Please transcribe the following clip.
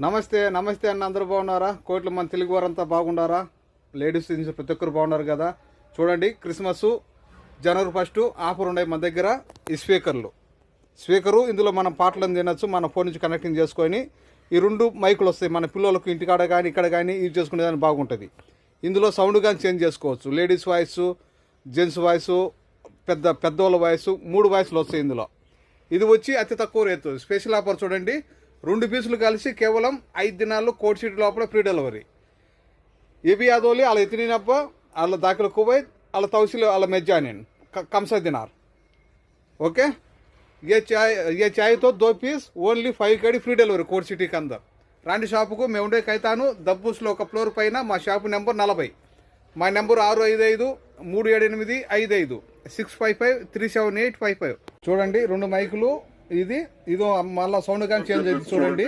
నమస్తే నమస్తే అన్న, అందరూ బాగున్నారా? కోట్ల మన తెలుగు వారంతా బాగున్నారా? లేడీస్ ప్రతి ఒక్కరు బాగున్నారు కదా. చూడండి, క్రిస్మస్ జనవరి 1 ఆఫర్ ఉన్నాయి మన దగ్గర. ఈ స్పీకరు ఇందులో మనం పాటలను తినచ్చు, మన ఫోన్ నుంచి కనెక్టింగ్ చేసుకొని. ఈ 2 మైకులు వస్తాయి, మన పిల్లలకు ఇంటికాడ కానీ ఇక్కడ కానీ యూజ్ చేసుకునేదానికి బాగుంటుంది. ఇందులో సౌండ్ కానీ చేంజ్ చేసుకోవచ్చు, లేడీస్ వాయిస్, జెంట్స్ వాయిస్, పెద్దవాళ్ళ వాయిస్, 3 వాయిస్లు వస్తాయి ఇందులో. ఇది వచ్చి అతి తక్కువ రేటు, స్పెషల్ ఆఫర్. చూడండి, 2 పీసులు కలిసి కేవలం 5 దినాల్లో కోడ్ సిటీ లోపల ఫ్రీ డెలివరీ. ఏబి యాదోలి అలా ఎత్తినప్ప వాళ్ళ దాఖలు కువైత్ వాళ్ళ తౌసిల్ వాళ్ళ మెజ్జానిన్ కమ్సా దినార్. ఓకే, ఏ చాయ్తో 2 పీస్ ఓన్లీ 5 కడి ఫ్రీ డెలివరీ కోడ్ సిటీకి అందరు. రాండి షాపుకు. మేము ఉండే కైతాను దబ్బూస్లో ఒక ఫ్లోర్ పైన. మా షాపు నెంబర్ 40. మా నెంబర్ 655-378-55. చూడండి, 2 మైకులు. ఇది మళ్ళీ సౌండ్ కానీ చేంజ్ అయింది. చూడండి,